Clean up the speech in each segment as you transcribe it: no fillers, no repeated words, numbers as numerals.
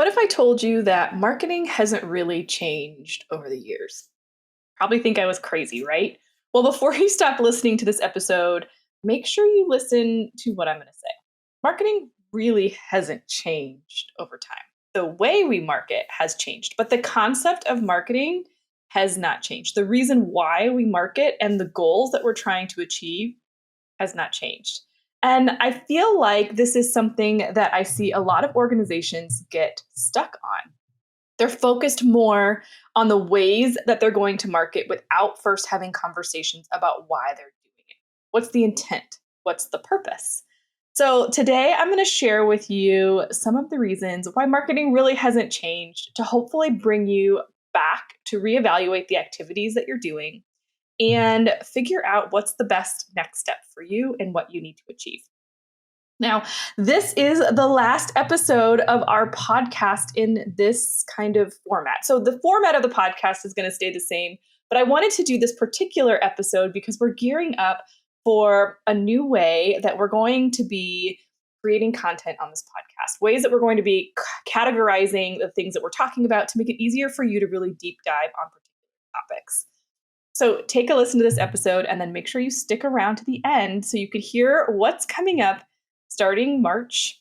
What if I told you that marketing hasn't really changed over the years? Probably think I was crazy, right? Well, before you stop listening to this episode, make sure you listen to what I'm going to say. Marketing really hasn't changed over time. The way we market has changed, but the concept of marketing has not changed. The reason why we market and the goals that we're trying to achieve has not changed. And I feel like this is something that I see a lot of organizations get stuck on. They're focused more on the ways that they're going to market without first having conversations about why they're doing it. What's the intent? What's the purpose? So, today I'm going to share with you some of the reasons why marketing really hasn't changed to hopefully bring you back to reevaluate the activities that you're doing and figure out what's the best next step for you and what you need to achieve. Now, this is the last episode of our podcast in this kind of format. So, the format of the podcast is going to stay the same, but I wanted to do this particular episode because we're gearing up for a new way that we're going to be creating content on this podcast, ways that we're going to be categorizing the things that we're talking about to make it easier for you to really deep dive on particular topics. So take a listen to this episode and then make sure you stick around to the end so you could hear what's coming up starting March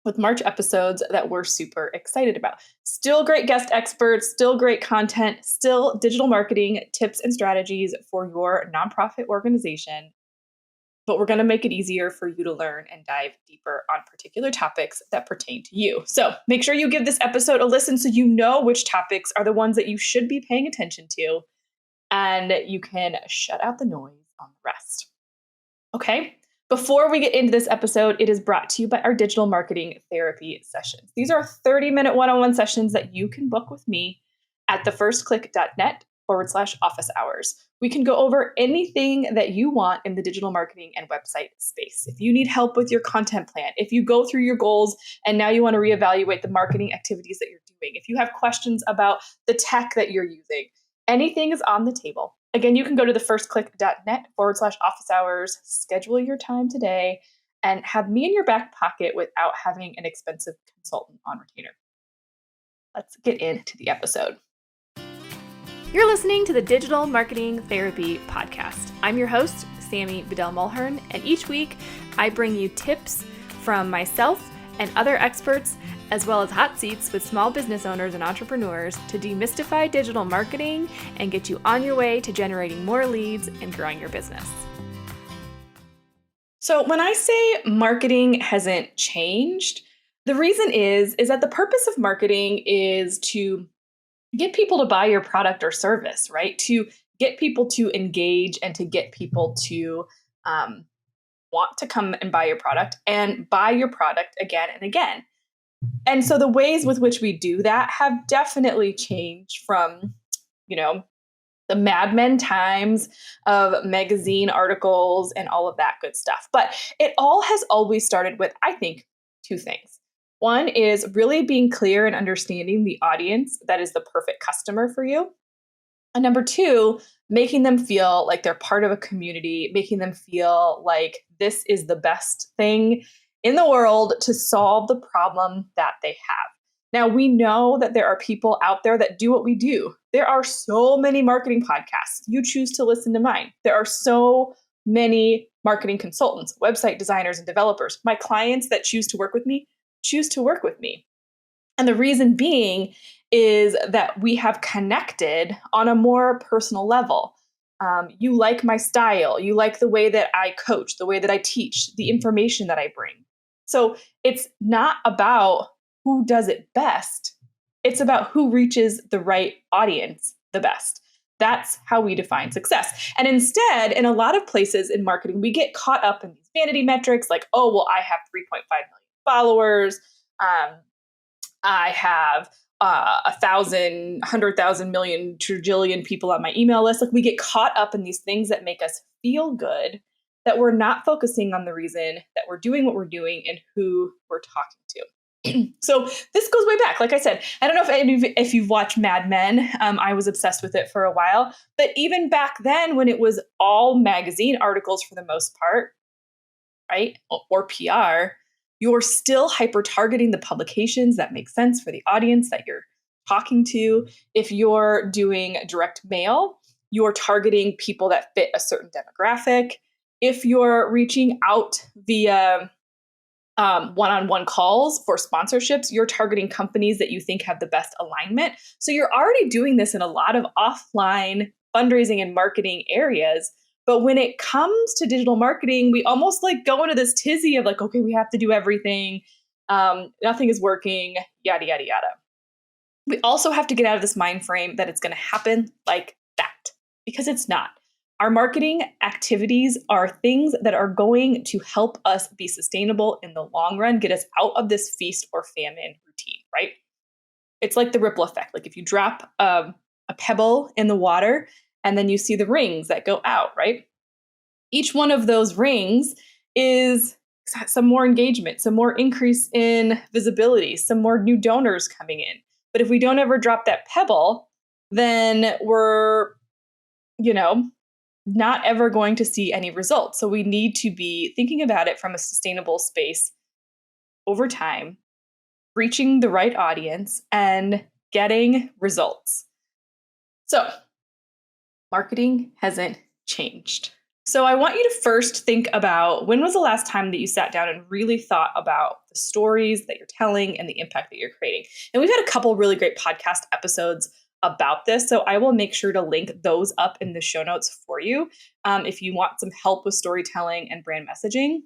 with March episodes that we're super excited about. Still great guest experts, still great content, still digital marketing tips and strategies for your nonprofit organization. But we're going to make it easier for you to learn and dive deeper on particular topics that pertain to you. So make sure you give this episode a listen so you know which topics are the ones that you should be paying attention to, and you can shut out the noise on the rest. Okay, before we get into this episode, it is brought to you by our digital marketing therapy sessions. These are 30-minute one-on-one sessions that you can book with me at thefirstclick.net/office hours. We can go over anything that you want in the digital marketing and website space. If you need help with your content plan, if you go through your goals and now you want to reevaluate the marketing activities that you're doing, if you have questions about the tech that you're using, anything is on the table. Again, you can go to thefirstclick.net/office hours, schedule your time today, and have me in your back pocket without having an expensive consultant on retainer. Let's get into the episode. You're listening to the Digital Marketing Therapy Podcast. I'm your host, Sammy Bedell-Mulhern, and each week I bring you tips from myself and other experts, as well as hot seats with small business owners and entrepreneurs to demystify digital marketing and get you on your way to generating more leads and growing your business. So when I say marketing hasn't changed, the reason is that the purpose of marketing is to get people to buy your product or service, right? To get people to engage and to get people to want to come and buy your product and buy your product again and again. And so the ways with which we do that have definitely changed from, the Mad Men times of magazine articles and all of that good stuff. But it all has always started with, I think, two things. One is really being clear and understanding the audience that is the perfect customer for you. And number two, making them feel like they're part of a community, making them feel like this is the best thing in the world to solve the problem that they have. Now, we know that there are people out there that do what we do. There are so many marketing podcasts. You choose to listen to mine. There are so many marketing consultants, website designers, and developers. My clients that choose to work with me choose to work with me. And the reason being is that we have connected on a more personal level. You like my style. You like the way that I coach, the way that I teach, the information that I bring. So it's not about who does it best. It's about who reaches the right audience the best. That's how we define success. And instead, in a lot of places in marketing, we get caught up in these vanity metrics like, oh, well, I have 3.5 million followers. I have 1,000, 100,000 million, trillion people on my email list. Like, we get caught up in these things that make us feel good, that we're not focusing on the reason that we're doing what we're doing and who we're talking to. So this goes way back. Like I said, I don't know if you've watched Mad Men. I was obsessed with it for a while. But even back then, when it was all magazine articles for the most part, right, or PR, you're still hyper targeting the publications that make sense for the audience that you're talking to. If you're doing direct mail, you're targeting people that fit a certain demographic. If you're reaching out via one-on-one calls for sponsorships, you're targeting companies that you think have the best alignment. So you're already doing this in a lot of offline fundraising and marketing areas. But when it comes to digital marketing, we almost like go into this tizzy of like, okay, we have to do everything. Nothing is working, yada, yada, yada. We also have to get out of this mind frame that it's going to happen like that, because it's not. Our marketing activities are things that are going to help us be sustainable in the long run, get us out of this feast or famine routine, right? It's like the ripple effect. Like if you drop a pebble in the water and then you see the rings that go out, right? Each one of those rings is some more engagement, some more increase in visibility, some more new donors coming in. But if we don't ever drop that pebble, then we're, not ever going to see any results. So we need to be thinking about it from a sustainable space over time, reaching the right audience and getting results. So marketing hasn't changed. So I want you to first think about, when was the last time that you sat down and really thought about the stories that you're telling and the impact that you're creating? And we've had a couple really great podcast episodes about this, so I will make sure to link those up in the show notes for you if you want some help with storytelling and brand messaging.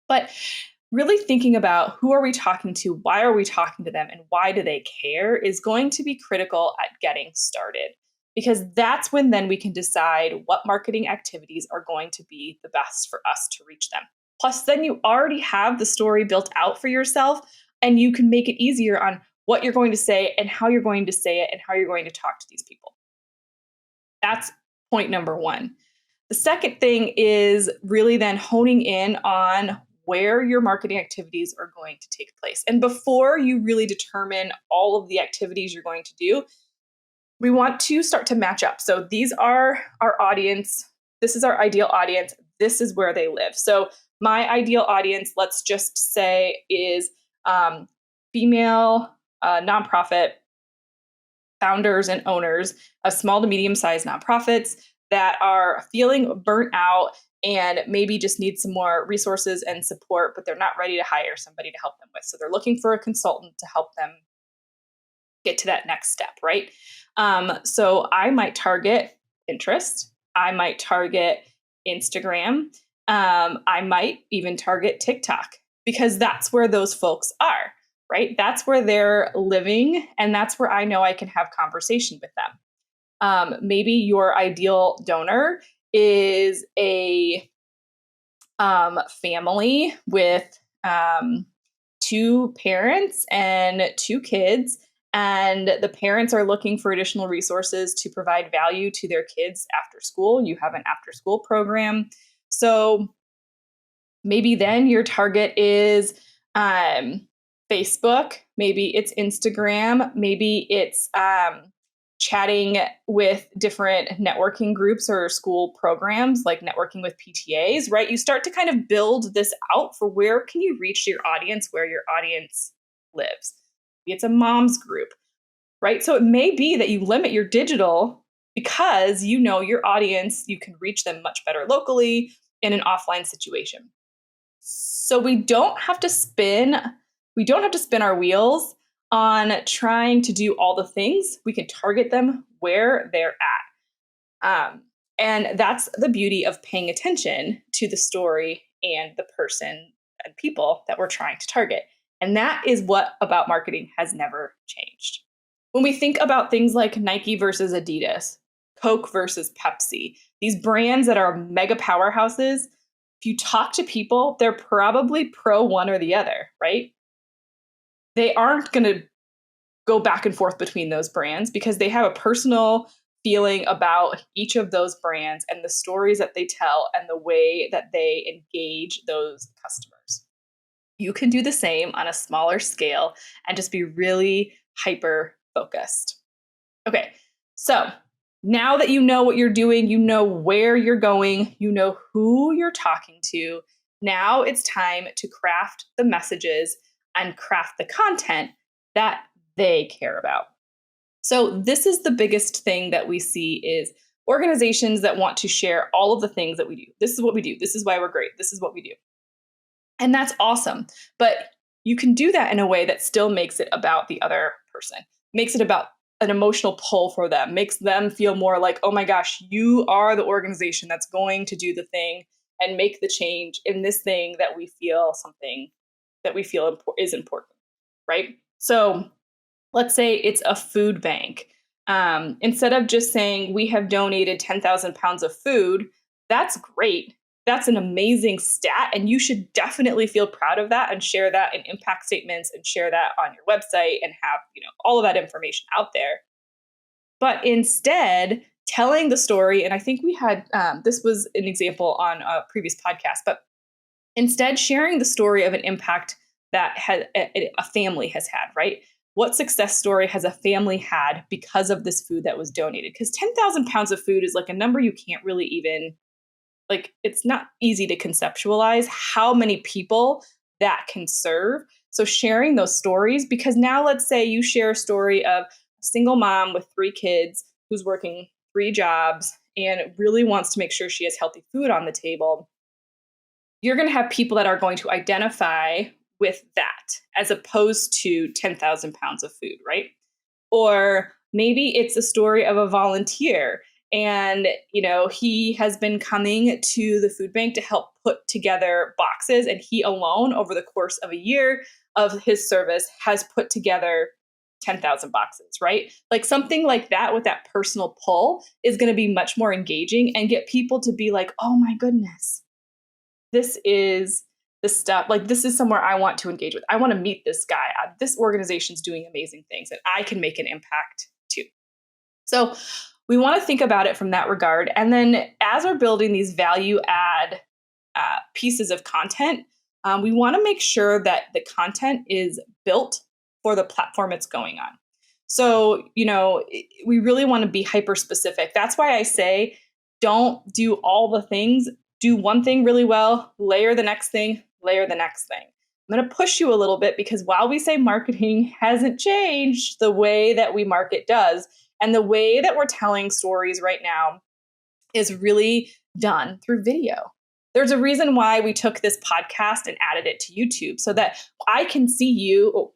But really thinking about, who are we talking to, why are we talking to them, and why do they care is going to be critical at getting started. Because that's when then we can decide what marketing activities are going to be the best for us to reach them. Plus, then you already have the story built out for yourself, and you can make it easier on what you're going to say and how you're going to say it and how you're going to talk to these people. That's point number one. The second thing is really then honing in on where your marketing activities are going to take place. And before you really determine all of the activities you're going to do, we want to start to match up. So these are our audience. This is our ideal audience. This is where they live. So my ideal audience, let's just say, is female nonprofit founders and owners of small to medium-sized nonprofits that are feeling burnt out and maybe just need some more resources and support, but they're not ready to hire somebody to help them with. So they're looking for a consultant to help them get to that next step, right? So I might target Pinterest. I might target Instagram. I might even target TikTok, because that's where those folks are, right? That's where they're living, and that's where I know I can have conversation with them. Maybe your ideal donor is a family with 2 parents and 2 kids, and the parents are looking for additional resources to provide value to their kids after school. You have an after school program. So maybe then your target is Facebook, maybe it's Instagram, maybe it's chatting with different networking groups or school programs, like networking with PTAs, right? You start to kind of build this out for where can you reach your audience, where your audience lives. Maybe it's a mom's group, right? So it may be that you limit your digital because you know your audience, you can reach them much better locally in an offline situation. So we don't have to spin our wheels on trying to do all the things. We can target them where they're at. And that's the beauty of paying attention to the story and the person and people that we're trying to target. And that is what about marketing has never changed. When we think about things like Nike versus Adidas, Coke versus Pepsi, these brands that are mega powerhouses, if you talk to people, they're probably pro one or the other, right? They aren't going to go back and forth between those brands because they have a personal feeling about each of those brands and the stories that they tell and the way that they engage those customers. You can do the same on a smaller scale and just be really hyper focused. Okay, so now that you know what you're doing, you know where you're going, you know who you're talking to, Now it's time to craft the messages and craft the content that they care about. So this is the biggest thing that we see is organizations that want to share all of the things that we do. This is what we do. This is why we're great. This is what we do. And that's awesome. But you can do that in a way that still makes it about the other person, makes it about an emotional pull for them, makes them feel more like, oh my gosh, you are the organization that's going to do the thing and make the change in this thing that we feel is important, right? So let's say it's a food bank. Instead of just saying we have donated 10,000 pounds of food, that's great. That's an amazing stat. And you should definitely feel proud of that and share that in impact statements and share that on your website and have, all of that information out there. But instead, telling the story, and I think we had, this was an example on a previous podcast, but instead sharing the story of an impact that a family has had, right? What success story has a family had because of this food that was donated? Because 10,000 pounds of food is like a number you can't really even, it's not easy to conceptualize how many people that can serve. So sharing those stories, because now let's say you share a story of a single mom with 3 kids who's working 3 jobs and really wants to make sure she has healthy food on the table. You're going to have people that are going to identify with that as opposed to 10,000 pounds of food, right? Or maybe it's a story of a volunteer and, he has been coming to the food bank to help put together boxes, and he alone over the course of a year of his service has put together 10,000 boxes, right? Like something like that with that personal pull is going to be much more engaging and get people to be like, oh my goodness, this is the stuff, this is somewhere I want to engage with. I want to meet this guy. This organization's doing amazing things and I can make an impact too. So we want to think about it from that regard. And then as we're building these value add pieces of content, we want to make sure that the content is built for the platform it's going on. So, we really want to be hyper specific. That's why I say, don't do all the things. Do one thing really well, layer the next thing, layer the next thing. I'm going to push you a little bit because while we say marketing hasn't changed, the way that we market does. And the way that we're telling stories right now is really done through video. There's a reason why we took this podcast and added it to YouTube so that I can see you.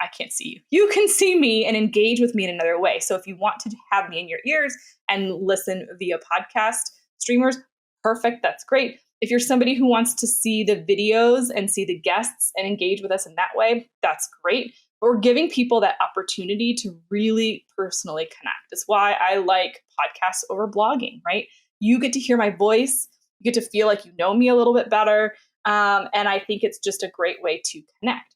I can't see you. You can see me and engage with me in another way. So if you want to have me in your ears and listen via podcast streamers, perfect. That's great. If you're somebody who wants to see the videos and see the guests and engage with us in that way, that's great. But we're giving people that opportunity to really personally connect. That's why I like podcasts over blogging, right? You get to hear my voice. You get to feel like you know me a little bit better. And I think it's just a great way to connect.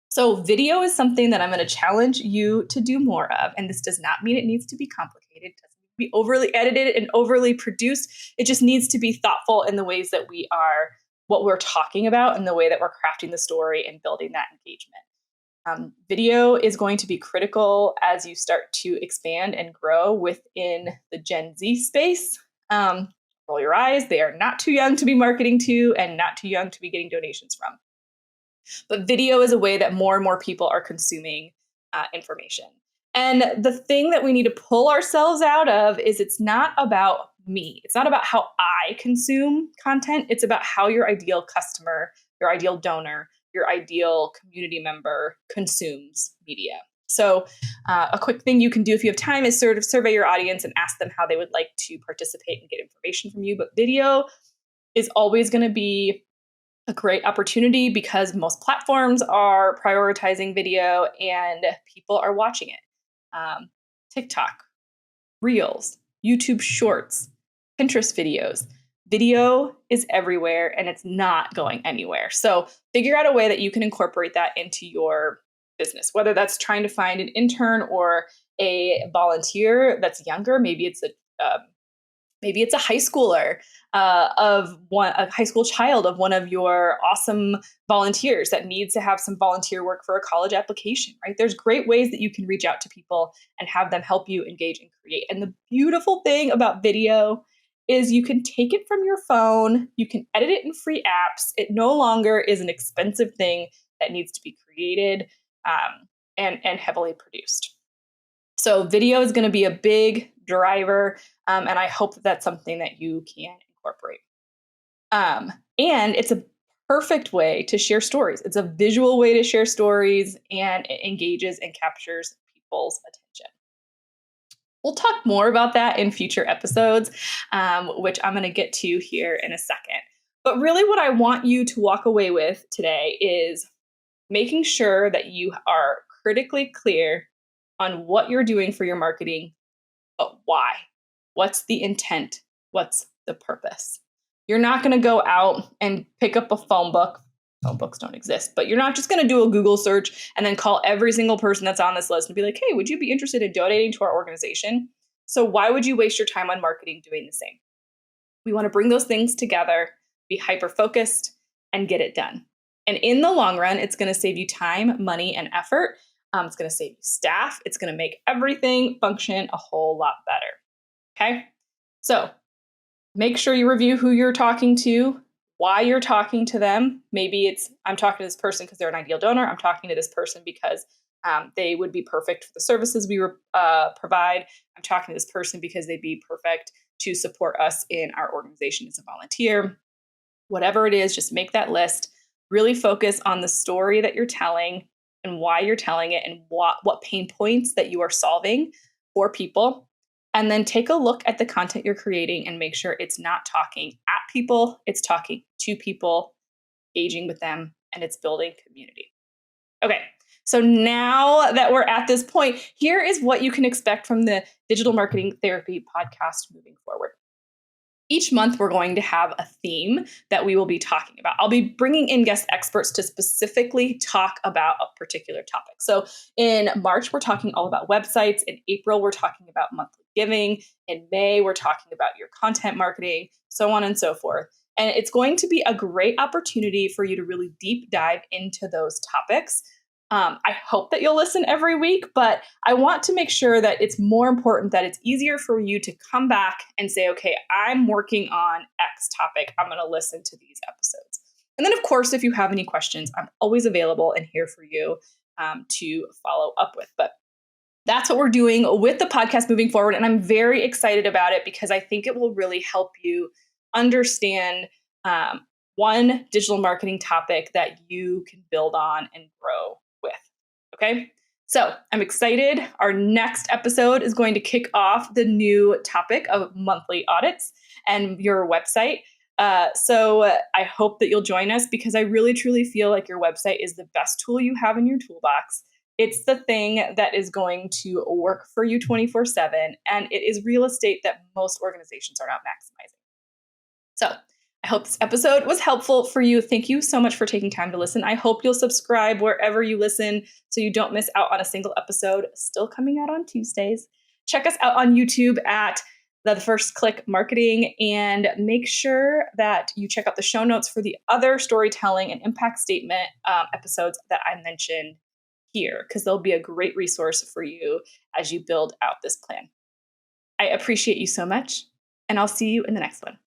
So video is something that I'm going to challenge you to do more of. And this does not mean it needs to be complicated. It doesn't need to be overly edited and overly produced. It just needs to be thoughtful in the ways that what we're talking about and the way that we're crafting the story and building that engagement. Video is going to be critical as you start to expand and grow within the Gen Z space. Roll your eyes. They are not too young to be marketing to and not too young to be getting donations from. But video is a way that more and more people are consuming information. And the thing that we need to pull ourselves out of is it's not about me. It's not about how I consume content. It's about how your ideal customer, your ideal donor, your ideal community member consumes media. So a quick thing you can do if you have time is sort of survey your audience and ask them how they would like to participate and get information from you. But video is always going to be a great opportunity because most platforms are prioritizing video and people are watching it. TikTok, Reels, YouTube Shorts, Pinterest videos. Video is everywhere and it's not going anywhere. So figure out a way that you can incorporate that into your business, whether that's trying to find an intern or a volunteer that's younger. Maybe it's a high schooler a high school child of one of your awesome volunteers that needs to have some volunteer work for a college application, right? There's great ways that you can reach out to people and have them help you engage and create. And the beautiful thing about video is you can take it from your phone, you can edit it in free apps. It no longer is an expensive thing that needs to be created and heavily produced. So video is going to be a big driver, and I hope that that's something that you can incorporate. And it's a perfect way to share stories. It's a visual way to share stories, and it engages and captures people's attention. We'll talk more about that in future episodes, which I'm going to get to here in a second. But really, what I want you to walk away with today is making sure that you are critically clear on what you're doing for your marketing, but why? What's the intent? What's the purpose? You're not going to go out and pick up a phone book. Phone books don't exist, but you're not just going to do a Google search and then call every single person that's on this list and be like, hey, would you be interested in donating to our organization? So why would you waste your time on marketing doing the same? We want to bring those things together, be hyper-focused, and get it done. And in the long run, it's going to save you time, money, and effort. It's going to save you staff. It's going to make everything function a whole lot better. Okay? So make sure you review who you're talking to, why you're talking to them. Maybe it's, I'm talking to this person because they're an ideal donor. I'm talking to this person because they would be perfect for the services we provide. I'm talking to this person because they'd be perfect to support us in our organization as a volunteer. Whatever it is, just make that list. Really focus on the story that you're telling and why you're telling it and what pain points that you are solving for people. And then take a look at the content you're creating and make sure it's not talking at people, it's talking to people, engaging with them, and it's building community. Okay, so now that we're at this point, here is what you can expect from the Digital Marketing Therapy podcast moving forward. Each month, we're going to have a theme that we will be talking about. I'll be bringing in guest experts to specifically talk about a particular topic. So in March, we're talking all about websites. In April, we're talking about monthly giving. In May, we're talking about your content marketing, so on and so forth. And it's going to be a great opportunity for you to really deep dive into those topics. I hope that you'll listen every week, but I want to make sure that it's more important that it's easier for you to come back and say, okay, I'm working on X topic. I'm going to listen to these episodes. And then, of course, if you have any questions, I'm always available and here for you to follow up with. But that's what we're doing with the podcast moving forward. And I'm very excited about it because I think it will really help you understand one digital marketing topic that you can build on and grow with. Okay, so I'm excited. Our next episode is going to kick off the new topic of monthly audits and your website. So I hope that you'll join us because I really, truly feel like your website is the best tool you have in your toolbox. It's the thing that is going to work for you 24/7, and it is real estate that most organizations are not maximizing. So I hope this episode was helpful for you. Thank you so much for taking time to listen. I hope you'll subscribe wherever you listen so you don't miss out on a single episode. Still coming out on Tuesdays. Check us out on YouTube at The First Click Marketing, and make sure that you check out the show notes for the other storytelling and impact statement episodes that I mentioned here, because they'll be a great resource for you as you build out this plan. I appreciate you so much, and I'll see you in the next one.